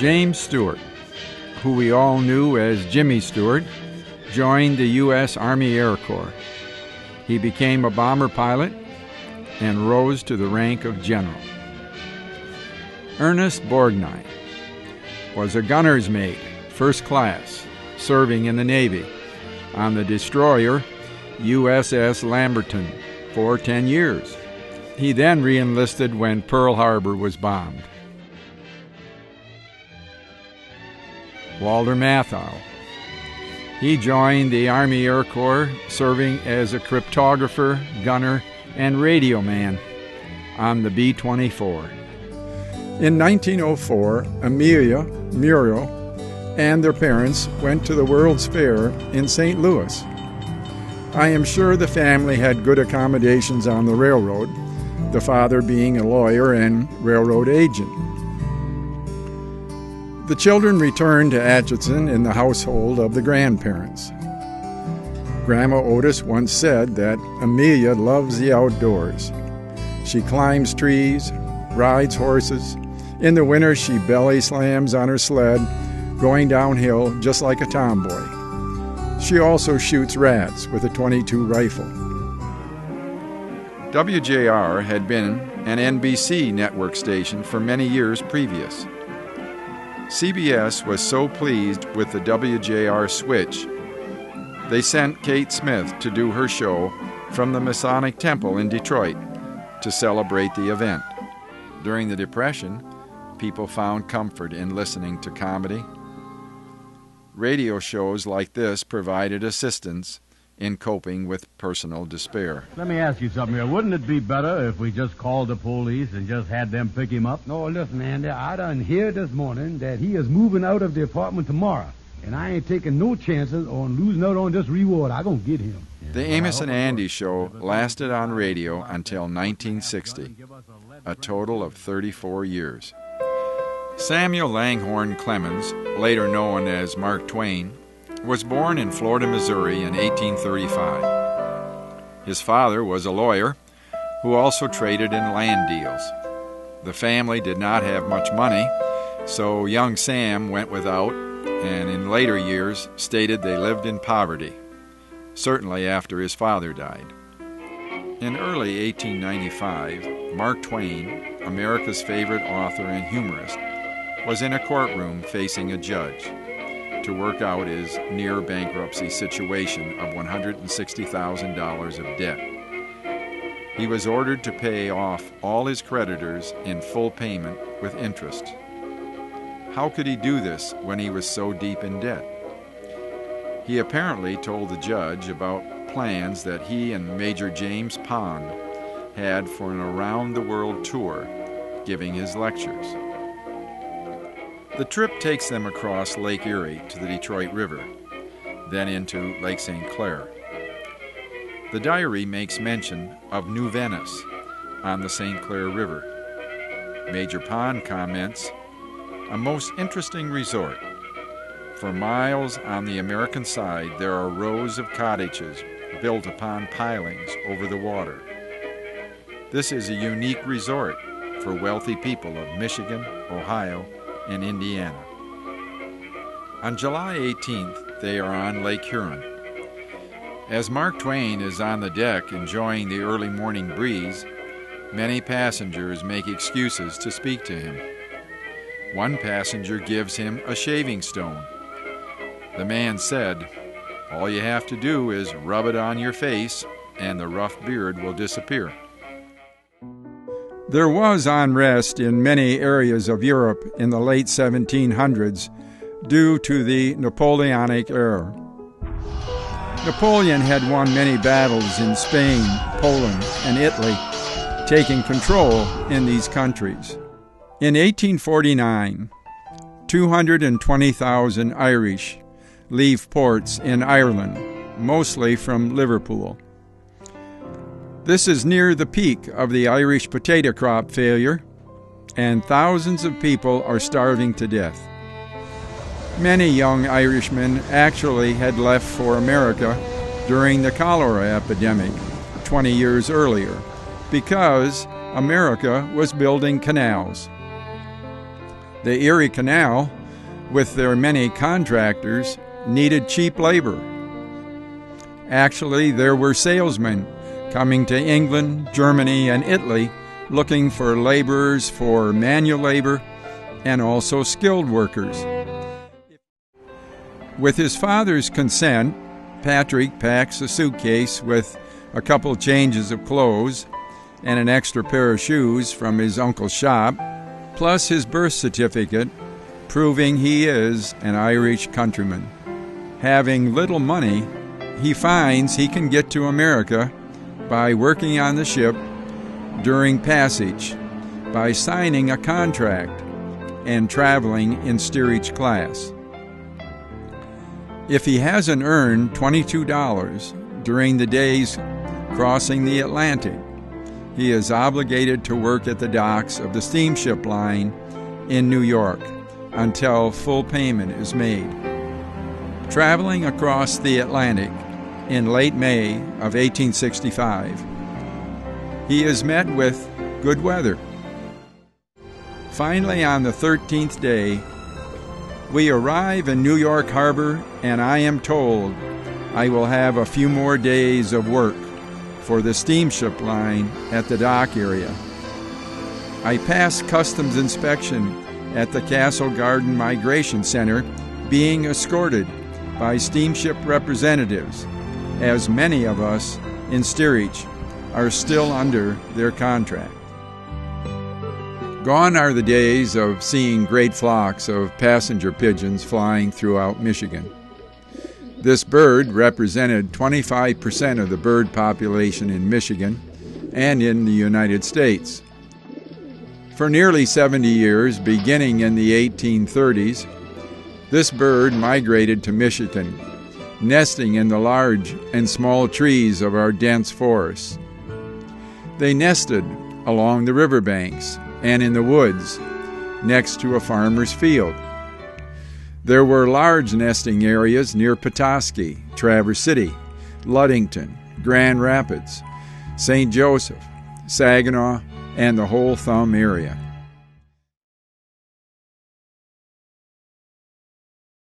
James Stewart, who we all knew as Jimmy Stewart, joined the U.S. Army Air Corps. He became a bomber pilot and rose to the rank of general. Ernest Borgnine was a gunner's mate, first class, serving in the Navy on the destroyer USS Lamberton for 10 years. He then re-enlisted when Pearl Harbor was bombed. Walter Matthau. He joined the Army Air Corps, serving as a cryptographer, gunner, and radio man on the B-24. In 1904, Amelia, Muriel, and their parents went to the World's Fair in St. Louis. I am sure the family had good accommodations on the railroad, the father being a lawyer and railroad agent. The children returned to Atchison in the household of the grandparents. Grandma Otis once said that Amelia loves the outdoors. She climbs trees, rides horses. In the winter, she belly slams on her sled, going downhill just like a tomboy. She also shoots rats with a .22 rifle. WJR had been an NBC network station for many years previous. CBS was so pleased with the WJR switch, they sent Kate Smith to do her show from the Masonic Temple in Detroit to celebrate the event. During the Depression, people found comfort in listening to comedy. Radio shows like this provided assistance in coping with personal despair. Let me ask you something here. Wouldn't it be better if we just called the police and just had them pick him up? No, listen, Andy, I done heard this morning that he is moving out of the apartment tomorrow, and I ain't taking no chances on losing out on this reward. I'm going to get him. The Amos and Andy show lasted on radio until 1960, a total of 34 years. Samuel Langhorne Clemens, later known as Mark Twain, was born in Florida, Missouri in 1835. His father was a lawyer who also traded in land deals. The family did not have much money, so young Sam went without and in later years stated they lived in poverty, certainly after his father died. In early 1895, Mark Twain, America's favorite author and humorist, was in a courtroom facing a judge to work out his near-bankruptcy situation of $160,000 of debt. He was ordered to pay off all his creditors in full payment with interest. How could he do this when he was so deep in debt? He apparently told the judge about plans that he and Major James Pond had for an around-the-world tour, giving his lectures. The trip takes them across Lake Erie to the Detroit River, then into Lake St. Clair. The diary makes mention of New Venice on the St. Clair River. Major Pond comments, "A most interesting resort. For miles on the American side, there are rows of cottages built upon pilings over the water. This is a unique resort for wealthy people of Michigan, Ohio, and Indiana." On July 18th, they are on Lake Huron. As Mark Twain is on the deck enjoying the early morning breeze, many passengers make excuses to speak to him. One passenger gives him a shaving stone. The man said, "All you have to do is rub it on your face and the rough beard will disappear." There was unrest in many areas of Europe in the late 1700s due to the Napoleonic era. Napoleon had won many battles in Spain, Poland, and Italy, taking control in these countries. In 1849, 220,000 Irish leave ports in Ireland, mostly from Liverpool. This is near the peak of the Irish potato crop failure, and thousands of people are starving to death. Many young Irishmen actually had left for America during the cholera epidemic 20 years earlier because America was building canals. The Erie Canal, with their many contractors, needed cheap labor. Actually, there were salesmen coming to England, Germany, and Italy looking for laborers for manual labor and also skilled workers. With his father's consent, Patrick packs a suitcase with a couple changes of clothes and an extra pair of shoes from his uncle's shop, plus his birth certificate proving he is an Irish countryman. Having little money, he finds he can get to America by working on the ship during passage, by signing a contract and traveling in steerage class. If he hasn't earned $22 during the days crossing the Atlantic, he is obligated to work at the docks of the steamship line in New York until full payment is made. Traveling across the Atlantic in late May of 1865, he is met with good weather. Finally, on the 13th day, we arrive in New York Harbor, and I am told I will have a few more days of work for the steamship line at the dock area. I pass customs inspection at the Castle Garden Migration Center, being escorted by steamship representatives, as many of us in steerage are still under their contract. Gone are the days of seeing great flocks of passenger pigeons flying throughout Michigan. This bird represented 25% of the bird population in Michigan and in the United States. For nearly 70 years, beginning in the 1830s, this bird migrated to Michigan, nesting in the large and small trees of our dense forests. They nested along the riverbanks and in the woods next to a farmer's field. There were large nesting areas near Petoskey, Traverse City, Ludington, Grand Rapids, St. Joseph, Saginaw, and the whole Thumb area.